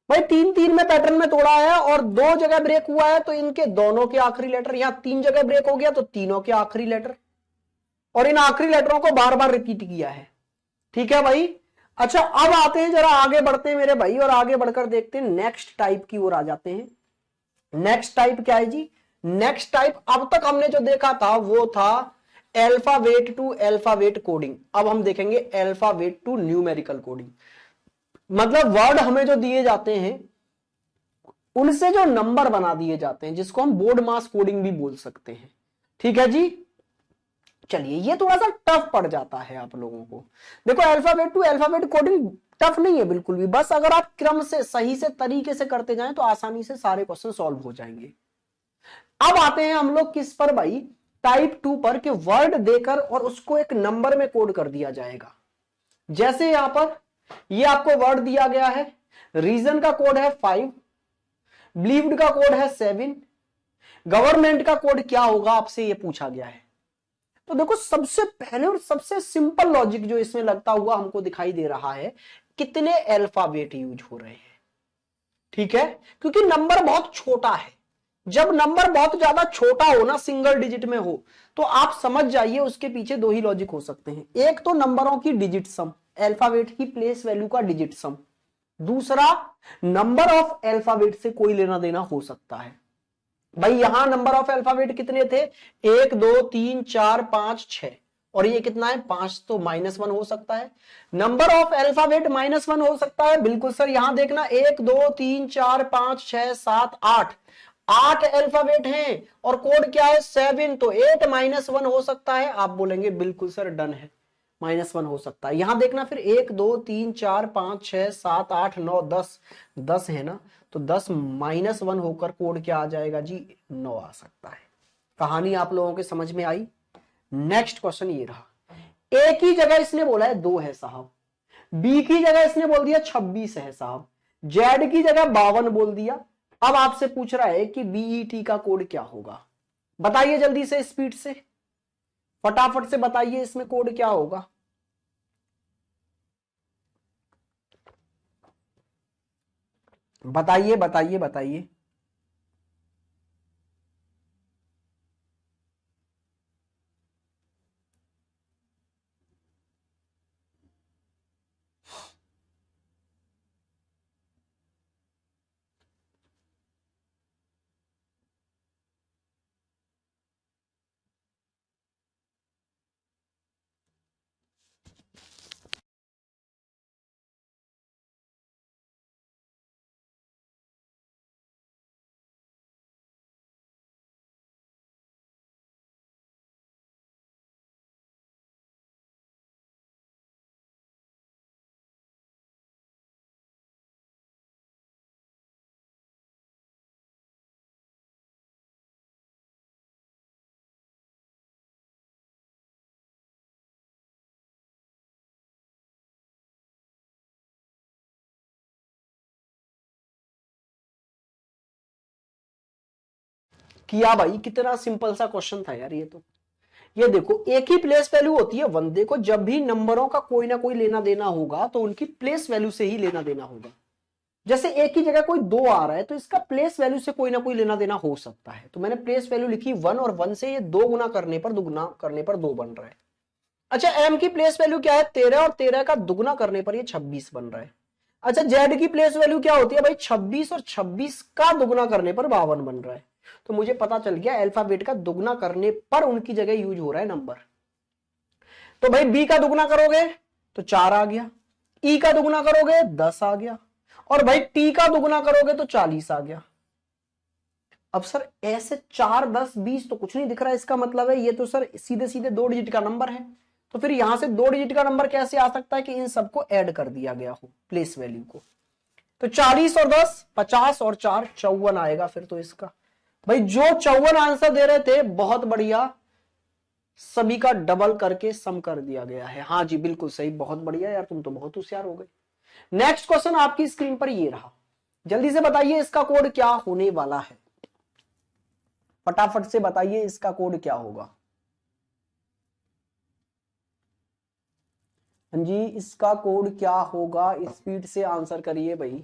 भाई 3 3 में पैटर्न में तोड़ा है और 2 जगह ब्रेक हुआ है, तो इनके दोनों के आखिरी लेटर, यहां 3 जगह ब्रेक हो गया तो तीनों के आखिरी लेटर, और इन आखिरी लेटरों को बार बार रिपीट किया है। ठीक है भाई। अच्छा अब आते हैं, जरा आगे बढ़ते हैं मेरे भाई, और आगे बढ़कर देखते हैं नेक्स्ट टाइप की ओर आ जाते हैं। नेक्स्ट टाइप क्या है जी, नेक्स्ट टाइप अब तक हमने जो देखा था वो था अल्फाबेट टू अल्फाबेट कोडिंग। अब हम देखेंगे अल्फाबेट टू न्यूमेरिकल कोडिंग। मतलब वर्ड हमें जो दिए जाते हैं उनसे जो नंबर बना दिए जाते हैं, जिसको हम बोर्ड मास कोडिंग भी बोल सकते हैं। ठीक है जी, चलिए ये थोड़ा सा टफ पड़ जाता है आप लोगों को। देखो alphabet to alphabet coding tough नहीं है बिल्कुल भी, बस अगर आप क्रम से सही से तरीके से करते जाएं तो आसानी से सारे क्वेश्चन सॉल्व हो जाएंगे। अब आते हैं हम लोग किस पर भाई, टाइप 2 पर, कि वर्ड देकर और उसको एक नंबर में कोड कर दिया जाएगा। जैसे यहां पर ये आपको वर्ड दिया गया है, रीजन का कोड है 5, बिलीव्ड का कोड है 7, गवर्नमेंट का कोड क्या होगा आपसे ये पूछा गया है। तो देखो सबसे पहले और सबसे सिंपल लॉजिक जो इसमें लगता हुआ हमको दिखाई दे रहा है, कितने अल्फाबेट यूज हो रहे हैं। ठीक है, क्योंकि नंबर बहुत छोटा है। जब नंबर बहुत ज्यादा छोटा हो ना, सिंगल डिजिट में हो, तो आप समझ जाइए उसके पीछे 2 ही लॉजिक हो सकते हैं। एक तो नंबरों की डिजिट सम, अल्फाबेट की प्लेस वैल्यू का डिजिट सम। दूसरा नंबर ऑफ अल्फाबेट से कोई लेना देना हो सकता है। भाई यहां नंबर ऑफ अल्फाबेट कितने थे, 1 2 3 4 5 6, और ये कितना है 5, तो -1 हो सकता है। नंबर ऑफ अल्फाबेट -1 हो सकता है, बिल्कुल सर। यहां देखना 1 2 3 4 5 6 7 8, 8 अल्फाबेट हैं और कोड क्या है 7, तो 8 -1 हो सकता है। आप बोलेंगे बिल्कुल सर डन है, -1 हो सकता है। यहां देखना फिर 1 2 3 4 5 6 7 8 9 10, 10 है ना, तो 10 -1 होकर कोड क्या आ जाएगा जी, 9 आ सकता है। कहानी आप लोगों के समझ में आई। नेक्स्ट क्वेश्चन ये रहा, ए की जगह इसने बोला है 2 है साहब, बी की जगह इसने बोल दिया 26 है साहब, जेड की जगह 52 बोल दिया, अब आपसे पूछ रहा है कि बीईटी का कोड क्या होगा, बताइए जल्दी से, स्पीड से, फटाफट से बताइए इसमें कोड क्या होगा। बताइए बताइए बताइए। किया भाई, कितना सिंपल सा क्वेश्चन था यार ये तो। ये देखो, एक ही प्लेस वैल्यू होती है वन। देखो, जब भी नंबरों का कोई ना कोई लेना देना होगा तो उनकी प्लेस वैल्यू से ही लेना देना होगा। जैसे एक ही जगह कोई दो आ रहा है तो इसका प्लेस वैल्यू से कोई ना कोई लेना देना हो सकता है, तो मैंने प्लेस वैल्यू लिखी वन, और वन से ये दो गुना करने पर दुगुना करने पर दो बन रहा है। अच्छा, एम की प्लेस वैल्यू क्या है 13, और 13 का दुगुना करने पर ये 26 बन रहा है। अच्छा, जेड की प्लेस वैल्यू क्या होती है भाई 26, और 26 का दुगुना करने पर 52 बन रहा है। तो मुझे पता चल गया अल्फाबेट का दुगुना करने पर उनकी जगह यूज हो रहा है नंबर। तो भाई बी का दुगुना करोगे तो 4 आ गया, ई का दुगुना करोगे 10 आ गया, और भाई टी का दुगुना करोगे तो 40 आ गया। अब सर ऐसे 4 10 20 तो कुछ नहीं दिख रहा है, इसका मतलब है ये तो सर सीधे सीधे 2 डिजिट का नंबर है। तो फिर यहां से 2 डिजिट का नंबर कैसे आ सकता है कि इन सबको ऐड कर दिया गया हो प्लेस वैल्यू को। तो 40 और 10 50, और 4 54 आएगा फिर तो इसका। भाई जो 54 आंसर दे रहे थे, बहुत बढ़िया, सभी का डबल करके सम कर दिया गया है। हाँ जी बिल्कुल सही, बहुत बढ़िया यार, तुम तो बहुत होशियार हो गए। नेक्स्ट क्वेश्चन आपकी स्क्रीन पर ये रहा, जल्दी से बताइए इसका कोड क्या होने वाला है, फटाफट से बताइए इसका कोड क्या होगा। हाँ जी, इसका कोड क्या होगा, स्पीड से आंसर करिए भाई,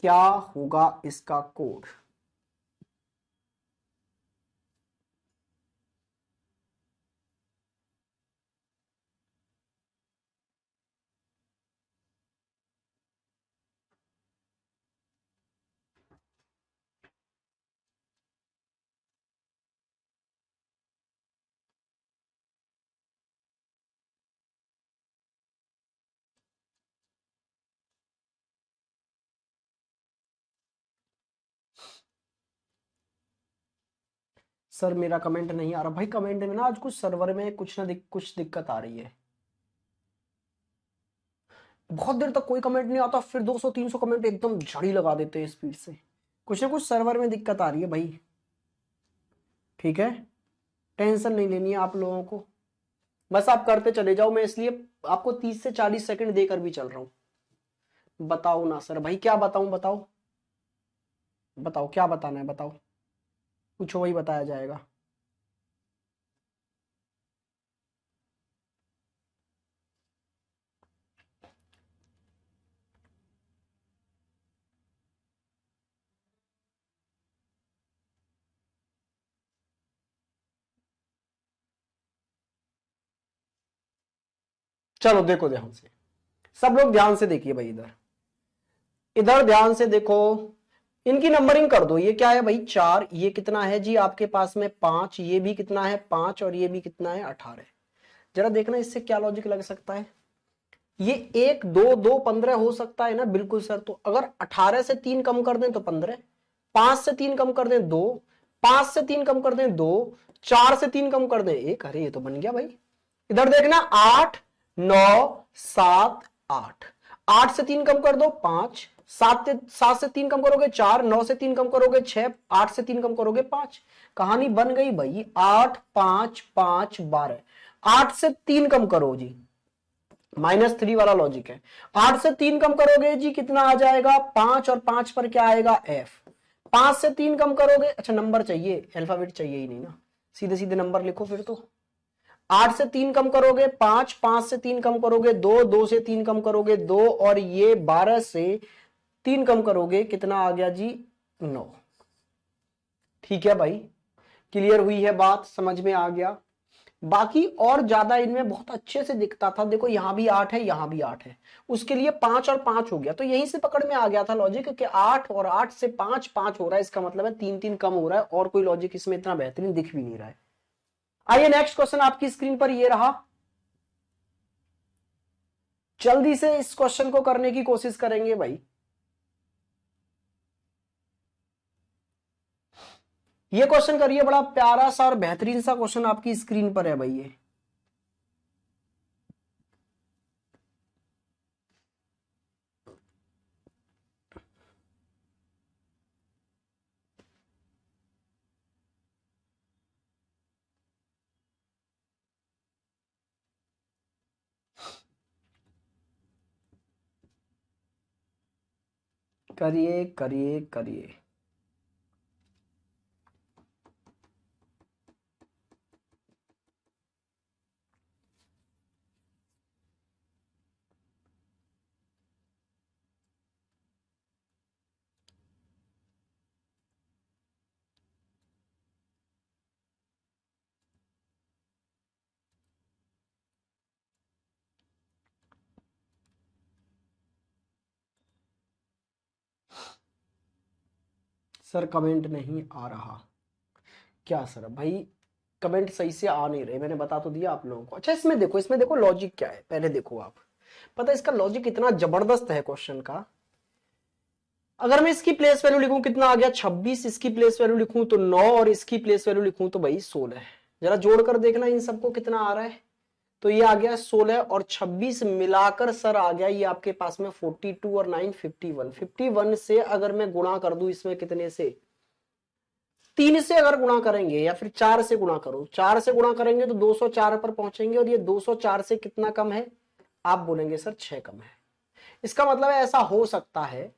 क्या होगा इसका कोड। सर मेरा कमेंट नहीं आ रहा भाई, कमेंट में ना आज कुछ सर्वर में कुछ दिक्कत आ रही है। बहुत देर तक कोई कमेंट नहीं आता, फिर 200 300 कमेंट एकदम झड़ी लगा देते हैं स्पीड से। कुछ ना कुछ सर्वर में दिक्कत आ रही है भाई। ठीक है, टेंशन नहीं लेनी है आप लोगों को, बस आप करते चले जाओ, मैं इसलिए आपको 30 से 40 सेकंड देकर भी चल रहा हूं। बताओ ना सर भाई, क्या बताऊं, बताओ बताओ क्या बताना है, बताओ, पूछो वही बताया जाएगा। चलो देखो ध्यान से, सब लोग ध्यान से देखिए भाई, इधर इधर ध्यान से देखो, इनकी नंबरिंग कर दो। ये क्या है भाई 4, ये कितना है जी आपके पास में 5, ये भी कितना है 5, और ये भी कितना है 18। जरा देखना इससे क्या लॉजिक लग सकता है। ये 1 2 2 15 हो सकता है ना, बिल्कुल सर। तो अगर 18 से 3 कम कर दें तो 15, 5 से 3 कम कर दें 2, 5 से 3 कम कर दें 2, 4 से 3 कम कर दें 1, अरे ये तो बन गया भाई। इधर देखना 8 9 7 8, 8 से 3 कम कर दो 5, 7 से 3 कम करोगे 4, 9 से 3 कम करोगे 6, 8 से 3 कम करोगे 5। कहानी बन गई भाई, 8 5 5 12। 8 से 3 कम करो जी, -3 वाला लॉजिक है। 8 से 3 कम करोगे जी कितना आ जाएगा 5, और 5 पर क्या आएगा f। 5 से 3 कम करोगे, अच्छा नंबर चाहिए, अल्फाबेट चाहिए ही नहीं ना, सीधे सीधे नंबर लिखो फिर तो। 8 से 3 कम करोगे 5, 5 से 3 कम करोगे 2, 2 से 3 कम करोगे 2, और ये 12 से 3 कम करोगे कितना आ गया जी 9। ठीक है भाई, क्लियर हुई है बात, समझ में आ गया। बाकी और ज्यादा इनमें बहुत अच्छे से दिखता था, देखो यहां भी 8 है, यहां भी 8 है, उसके लिए 5 और 5 हो गया, तो यहीं से पकड़ में आ गया था लॉजिक कि 8 और 8 से 5, 5 हो रहा है, इसका मतलब है 3 3 कम हो रहा है, और कोई लॉजिक इसमें इतना बेहतरीन दिख भी नहीं रहा है। आइए नेक्स्ट क्वेश्चन आपकी स्क्रीन पर ये रहा, जल्दी से इस क्वेश्चन को करने की कोशिश करेंगे भाई। ये क्वेश्चन करिए, बड़ा प्यारा सा और बेहतरीन सा क्वेश्चन आपकी स्क्रीन पर है भाई ये। करिए करिए करिए। सर कमेंट नहीं आ रहा क्या सर? भाई कमेंट सही से आ नहीं रहे, मैंने बता तो दिया आप लोगों को। अच्छा इसमें देखो, इसमें देखो लॉजिक क्या है, पहले देखो आप, पता है इसका लॉजिक इतना जबरदस्त है क्वेश्चन का। अगर मैं इसकी प्लेस वैल्यू लिखूं कितना आ गया 26, इसकी प्लेस वैल्यू लिखूं तो 9, और इसकी प्लेस वैल्यू लिखूं तो भाई 16। जरा जोड़कर देखना इन सबको कितना आ रहा है, तो ये आ गया 16 और 26 मिलाकर सर आ गया ये आपके पास में 42 और 9 51। 51 से अगर मैं गुणा कर दूं इसमें कितने से, 3 से अगर गुणा करेंगे, या फिर 4 से गुणा करो, 4 से गुणा करेंगे तो 204 पर पहुंचेंगे, और ये 204 से कितना कम है, आप बोलेंगे सर 6 कम है। इसका मतलब है ऐसा हो सकता है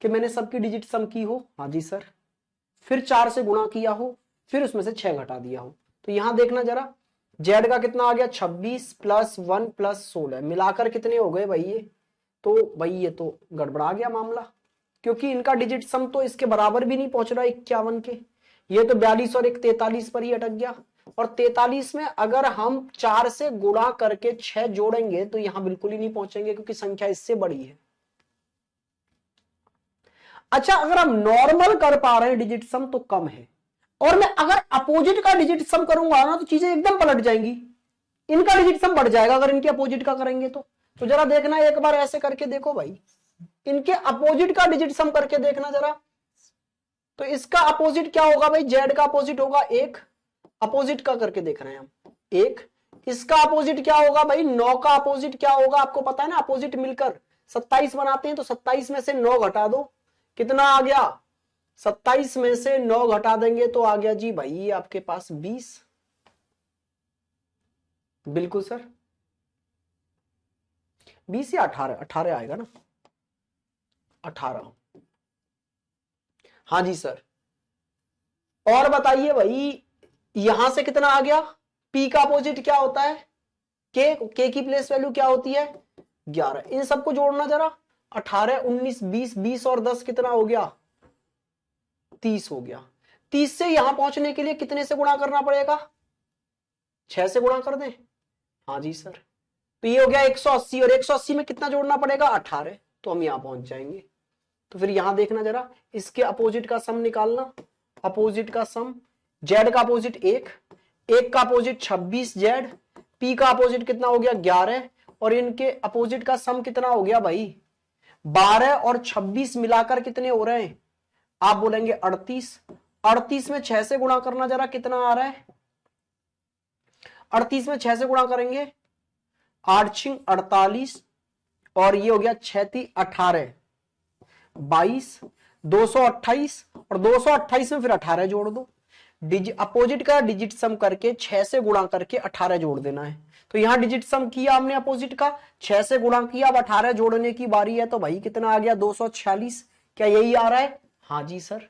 कि मैंने सबकी डिजिट सम की हो, हाँ जी सर, फिर 4 से गुणा किया हो, फिर उसमें से 6 घटा दिया हो। तो यहां देखना जरा, जेड का कितना आ गया 26 प्लस 1 प्लस 16 मिलाकर कितने हो गए भाई ये, तो भाई ये तो गड़बड़ा गया मामला, क्योंकि इनका डिजिट सम तो इसके बराबर भी नहीं पहुंच रहा 51 के, ये तो 42 और एक 43 पर ही अटक गया। और 43 में अगर हम 4 से गुणा करके 6 जोड़ेंगे तो यहां बिल्कुल ही नहीं पहुंचेंगे, क्योंकि संख्या इससे बड़ी है। अच्छा अगर हम नॉर्मल कर पा रहे हैं डिजिट सम तो कम है, और मैं अगर अपोजिट का डिजिट सम करूंगा ना तो चीजें एकदम पलट जाएंगी, इनका डिजिट सम बढ़ जाएगा अगर इनके अपोजिट का करेंगे तो जरा देखना एक बार ऐसे करके देखो भाई, इनके अपोजिट का डिजिट सम करके देखना जरा, तो इसका अपोजिट क्या होगा भाई, जेड का अपोजिट होगा 1, अपोजिट का करके देख रहे हैं हम 1, इसका अपोजिट क्या होगा भाई 9 का अपोजिट क्या होगा, आपको पता है ना अपोजिट मिलकर 27 बनाते हैं, तो 27 में से 9 घटा दो, कितना आ गया 27 में से 9 घटा देंगे तो आ गया जी भाई आपके पास 20। बिल्कुल सर 20 या 18, 18 आएगा ना, 18, हाँ जी सर। और बताइए भाई यहां से कितना आ गया, पी का अपोजिट क्या होता है, के की प्लेस वैल्यू क्या होती है 11, इन सबको जोड़ना जरा, 18 19 20, 20 और 10 कितना हो गया 30 हो गया। 30 से यहां पहुंचने के लिए कितने से गुणा करना पड़ेगा, 6 से गुणा कर दें, हाँ जी सर, तो ये हो गया 180, और 180 में कितना जोड़ना पड़ेगा 18, तो हम यहां पहुंच जाएंगे। तो फिर यहां देखना जरा, इसके अपोजिट का सम निकालना, अपोजिट का सम, जेड का अपोजिट 1, 1 का अपोजिट 26 जेड, पी का अपोजिट कितना हो गया 11, और इनके अपोजिट का सम कितना हो गया भाई 12 और 26 मिलाकर कितने हो रहे हैं, आप बोलेंगे 38, 38 में 6 से गुणा करना जरा कितना आ रहा है, 38 में 6 से गुणा करेंगे 8 6 48, और ये हो गया 6 18 22, 228, और 228 में फिर 18 जोड़ दो, अपोजिट का डिजिट सम करके 6 से गुणा करके 18 जोड़ देना है, तो यहां डिजिट सम किया हमने अपोजिट का, 6 से गुणा किया, अब 18 जोड़ने की बारी है, तो भाई कितना आ गया 246। क्या यही आ रहा है? हाँ जी सर,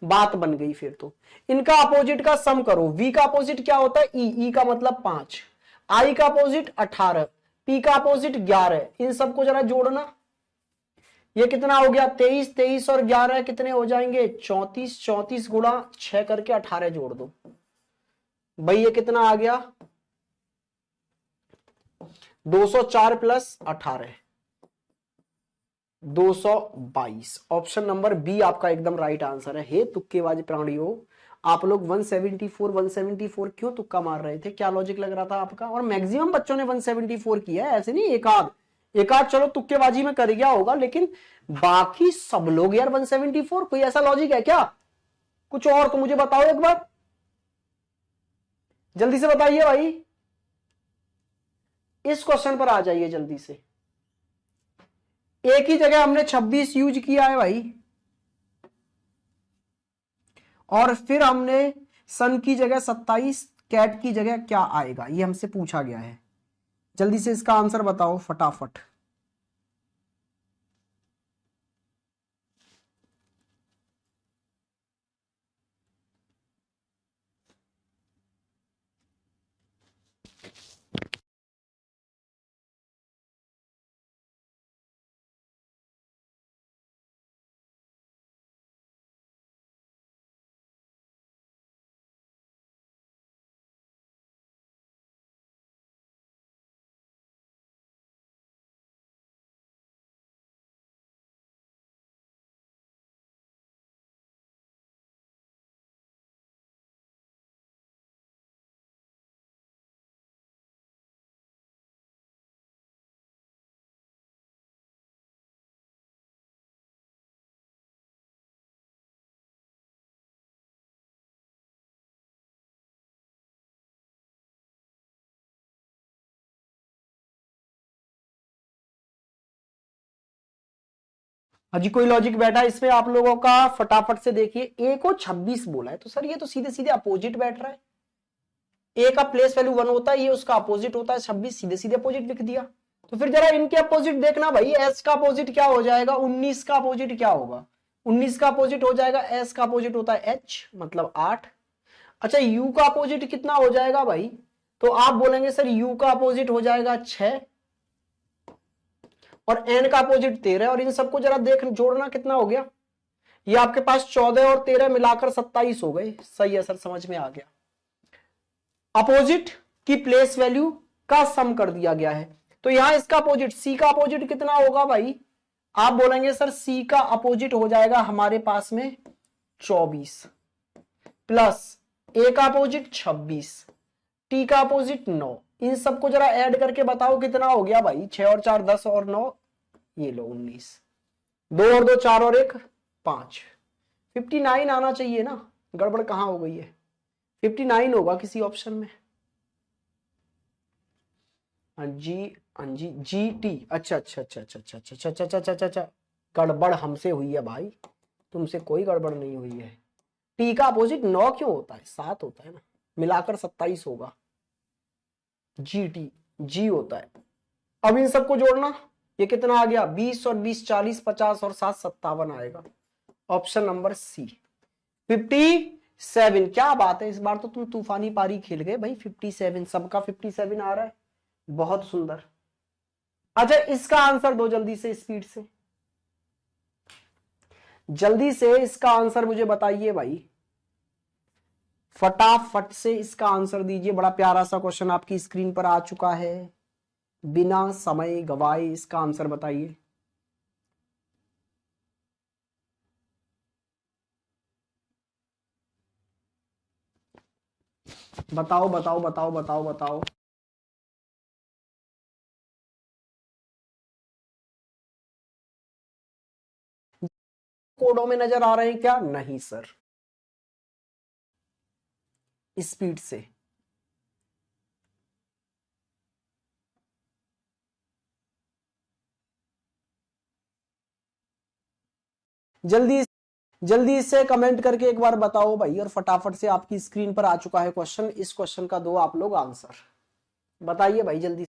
बात बन गई। फिर तो इनका अपोजिट का सम करो। v का अपोजिट क्या होता है? ई का मतलब 5, i का अपोजिट 18, p का अपोजिट 11, इन सबको जरा जोड़ना। ये कितना हो गया? 23, 23 और 11 कितने हो जाएंगे? 34, 34 गुणा 6 करके 18 जोड़ दो भाई, ये कितना आ गया? 204 प्लस 18 222। ऑप्शन नंबर बी आपका एकदम राइट आंसर है। हे तुक्केबाज प्राणियों, आप लोग 174 174 क्यों तुक्का मार रहे थे? क्या लॉजिक लग रहा था आपका? और मैक्सिमम बच्चों ने 174 किया है, ऐसे नहीं एक आध चलो तुक्केबाजी में कर गया होगा, लेकिन बाकी सब लोग यार 174। कोई ऐसा लॉजिक है क्या? कुछ और तो मुझे बताओ एक बार, जल्दी से बताइए भाई। इस क्वेश्चन पर आ जाइए जल्दी से। एक ही जगह हमने 26 यूज किया है भाई, और फिर हमने सन की जगह 27, कैट की जगह क्या आएगा ये हमसे पूछा गया है। जल्दी से इसका आंसर बताओ फटाफट। हाजी कोई लॉजिक बैठा इसमें आप लोगों का? फटाफट से देखिए। ए को 26 बोला है, तो सर ये तो सीधे सीधे अपोजिट बैठ रहा है। ए का प्लेस वैल्यू 1 होता है, ये उसका अपोजिट होता है 26, सीधे सीधे अपोजिट लिख दिया। तो फिर जरा इनके अपोजिट देखना भाई। एस का अपोजिट क्या हो जाएगा? 19 का अपोजिट क्या होगा? 19 का अपोजिट हो जाएगा, एस का अपोजिट होता है एच, मतलब 8। अच्छा, यू का अपोजिट कितना हो जाएगा भाई? तो आप बोलेंगे सर यू का अपोजिट हो जाएगा 6, और एन का अपोजिट 13, और इन सबको जरा देख जोड़ना कितना हो गया? ये आपके पास 14 और 13 मिलाकर 27 हो गए। सही है सर, समझ में आ गया। अपोजिट की प्लेस वैल्यू का सम कर दिया गया है। तो यहां इसका अपोजिट, सी का अपोजिट कितना होगा भाई? आप बोलेंगे सर सी का अपोजिट हो जाएगा हमारे पास में 24, प्लस ए का अपोजिट 26, टी का अपोजिट 9। इन सबको जरा ऐड करके बताओ कितना हो गया भाई? 6 और 4 10 और 9, ये लो 19, 2 और 2 4 और 1 5, 59 आना चाहिए ना। गड़बड़ कहां हो गई है? 59 होगा किसी ऑप्शन में। हाँ जी, हाँ जी, जी टी। अच्छा अच्छा अच्छा अच्छा अच्छा अच्छा अच्छा अच्छा अच्छा अच्छा, गड़बड़ हमसे हुई है भाई, तुमसे कोई गड़बड़ नहीं हुई है। टी का अपोजिट 9 क्यों होता है? 7 होता है ना, मिलाकर 27 होगा। जी टी, जी होता है। अब इन सबको जोड़ना, ये कितना आ गया? 20 और 20 40, 50 और 7 57 आएगा। Option number C 57। क्या बात है, इस बार तो तुम तूफानी पारी खेल गए भाई। 57, सबका 57 आ रहा है, बहुत सुंदर। अच्छा, इसका आंसर दो जल्दी से, स्पीड से, जल्दी से इसका आंसर मुझे बताइए भाई, फटाफट से इसका आंसर दीजिए। बड़ा प्यारा सा क्वेश्चन आपकी स्क्रीन पर आ चुका है, बिना समय गवाए इसका आंसर बताइए। बताओ बताओ बताओ बताओ बताओ। कोडों में नजर आ रहे हैं क्या? नहीं सर, स्पीड से। जल्दी जल्दी से कमेंट करके एक बार बताओ भाई, और फटाफट से आपकी स्क्रीन पर आ चुका है क्वेश्चन। इस क्वेश्चन का दो आप लोग आंसर। बताइए भाई जल्दी।